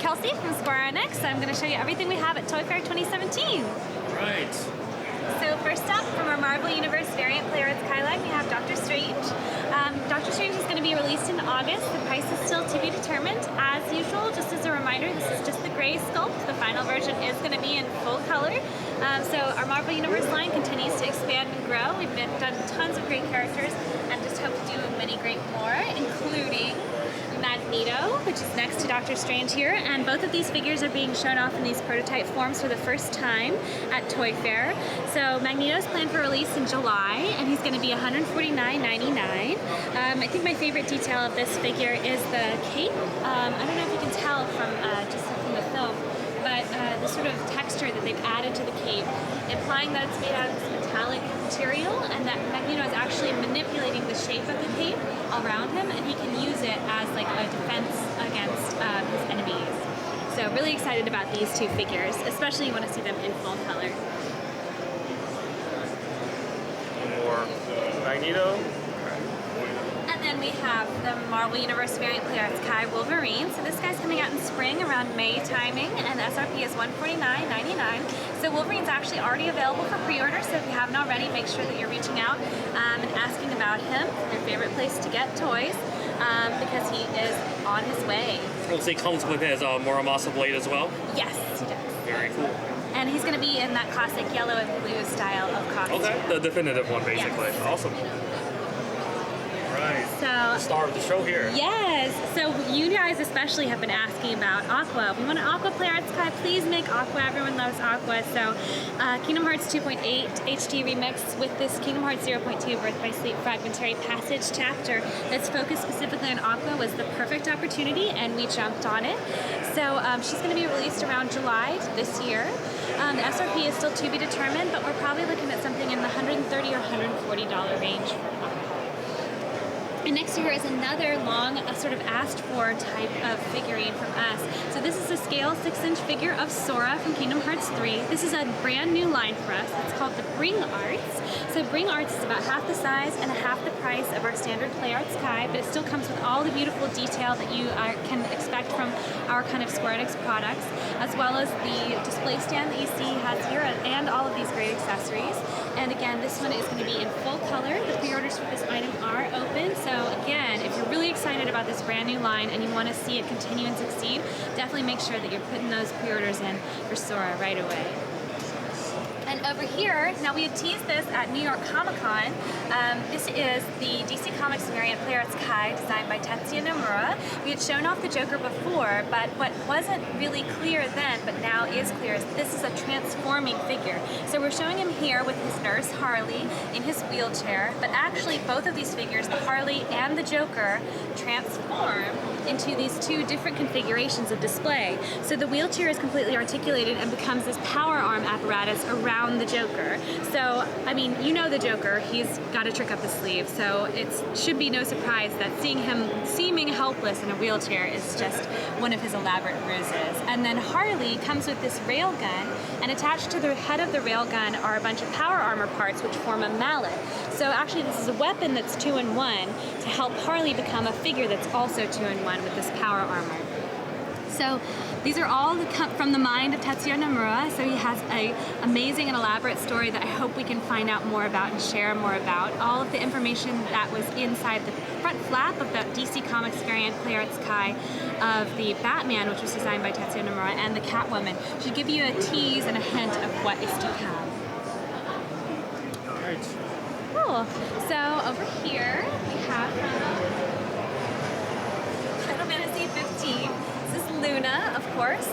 Kelsey from Square Enix. I'm going to show you everything we have at Toy Fair 2017. Right. So first up, from our Marvel Universe variant player at Skyline, we have Doctor Strange. Doctor Strange is going to be released in August. The price is still to be determined. As usual, just as a reminder, this is just the gray sculpt. The final version is going to be in full color. So our Marvel Universe line continues to expand and grow. We've done tons of great characters and just hope to do many great more, including Magneto, which is next to Doctor Strange here, and both of these figures are being shown off in these prototype forms for the first time at Toy Fair. So Magneto's planned for release in July, and he's going to be $149.99. I think my favorite detail of this figure is the cape. I don't know if you can tell from just from the film, but the sort of texture that they've added to the cape, implying that it's made out of this metallic material and that Magneto is actually manipulating the shape of the cape around him, and he can use it as like a defense against his enemies. So really excited about these two figures, especially you want to see them in full color. More Magneto. And then we have the Marvel Universe variant player at Sky Wolverine. So this guy's coming out in spring around May timing, and the SRP is $149.99. So Wolverine's actually already available for pre-order, so if you haven't already, make sure that you're reaching out and asking about him from your favorite place to get toys, because he is on his way. So he comes with his Muramasa blade as well? Yes, he does. Very cool. And he's going to be in that classic yellow and blue style of costume. Okay, the definitive one basically. Yes. Awesome. Right. So, the star of the show here. Yes. So you guys especially have been asking about Aqua. We want an Aqua player at Sky. Please make Aqua. Everyone loves Aqua. So Kingdom Hearts 2.8 HD remix with this Kingdom Hearts 0.2 Birth by Sleep Fragmentary Passage chapter that's focused specifically on Aqua was the perfect opportunity, and we jumped on it. So she's going to be released around July this year. The SRP is still to be determined, but we're probably looking at something in the $130 or $140 range for Aqua. And next here is another long, sort of asked for type of figurine from us. So this is a scale 6-inch figure of Sora from Kingdom Hearts 3. This is a brand new line for us. It's called the Bring Arts. So Bring Arts is about half the size and half the price of our standard Play Art Sky, but it still comes with all the beautiful detail that you can expect from our kind of Square Enix products, as well as the display stand that you see has here, and all of these great accessories. And again, this one is going to be in full color. The pre-orders for this item are open. So again, if you're really excited about this brand new line and you want to see it continue and succeed, definitely make sure that you're putting those pre-orders in for Sora right away. And over here, now we had teased this at New York Comic Con. This is the DC Comics variant player at Sky, designed by Tetsuya Nomura. We had shown off the Joker before, but what wasn't really clear then, but now is clear, is this is a transforming figure. So we're showing him here with his nurse, Harley, in his wheelchair, but actually both of these figures, the Harley and the Joker, transform into these two different configurations of display. So the wheelchair is completely articulated and becomes this power arm apparatus around the Joker. So, I mean, you know the Joker, he's got a trick up his sleeve, so it should be no surprise that seeing him seeming helpless in a wheelchair is just one of his elaborate ruses. And then Harley comes with this railgun, and attached to the head of the railgun are a bunch of power armor parts which form a mallet. So actually this is a weapon that's 2-in-1 to help Harley become a figure that's also 2-in-1 with this power armor. So these are all from the mind of Tetsuya Nomura, so he has an amazing and elaborate story that I hope we can find out more about and share more about. All of the information that was inside the front flap of the DC Comics variant Player at Sky of the Batman, which was designed by Tetsuya Nomura, and the Catwoman should give you a tease and a hint of what is to come. Right. Cool. So over here we have Final Fantasy 15. This is Luna, of course.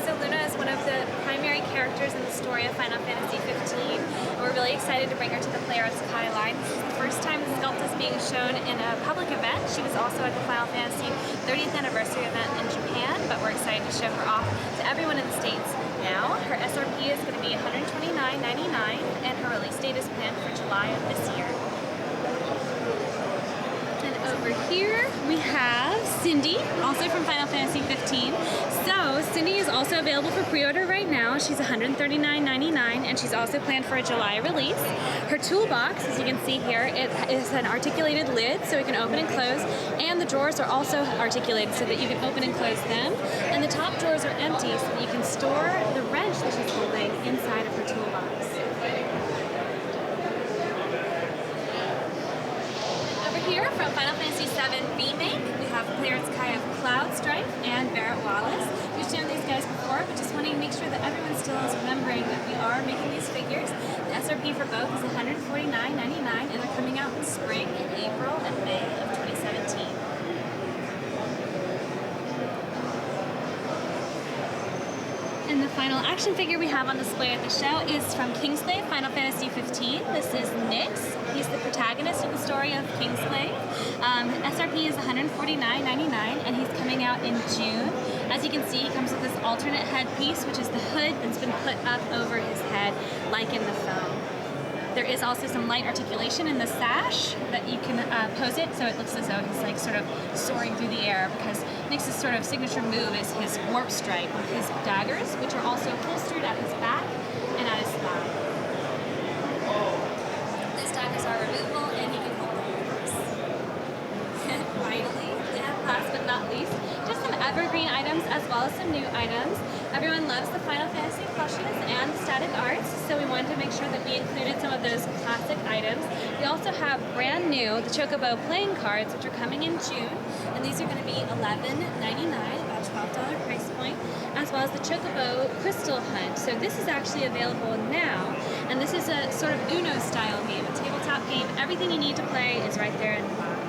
So Luna is one of the primary characters in the story of Final Fantasy 15. And we're really excited to bring her to the Player at Sky line. This is the first time the sculpt is being shown in a public event. She was also at the Final Fantasy 30th anniversary event in Japan, but we're excited to show her off to everyone in the States now. Her SRP is going to be $129.99, and her release date is planned for July of this year. And Over here we have Cindy, also from Final Fantasy 15. So Cindy is also available for pre-order right now. She's $139.99 and she's also planned for a July release. Her toolbox, as you can see here, it is an articulated lid so it can open and close, and the drawers are also articulated so that you can open and close them. And the top drawers are empty so that you can store the wrench that she's holding inside of her toolbox. Here from Final Fantasy VII Remake, we have Clarence Kai of Cloud Strife and Barrett Wallace. We've shown these guys before, but just wanting to make sure that everyone still is remembering that we are making these figures. The SRP for both is $149.99, and they're coming out in spring, in April, and May of 2017. And the final action figure we have on display at the show is from Kingsglaive Final Fantasy 15. This is Nyx. He's the protagonist of the story of Kingsglaive. SRP is $149.99 and he's coming out in June. As you can see, he comes with this alternate headpiece, which is the hood that's been put up over his head like in the foam. There is also some light articulation in the sash that you can pose it so it looks as though he's like sort of soaring through the air, because Nyx's sort of signature move is his warp strike with his daggers, which are also holstered at his back and at his thigh. These daggers are removable and you can hold them in your purse. Finally, last but not least, just some evergreen items as well as some new items. Everyone loves the Final Fantasy plushes and the static arts, so we wanted to make sure that we included some of those classic items. We also have brand new, the Chocobo playing cards, which are coming in June, and these are going to be $11.99, about $12 price point, as well as the Chocobo Crystal Hunt. So this is actually available now, and this is a sort of Uno style game, a tabletop game. Everything you need to play is right there in the box.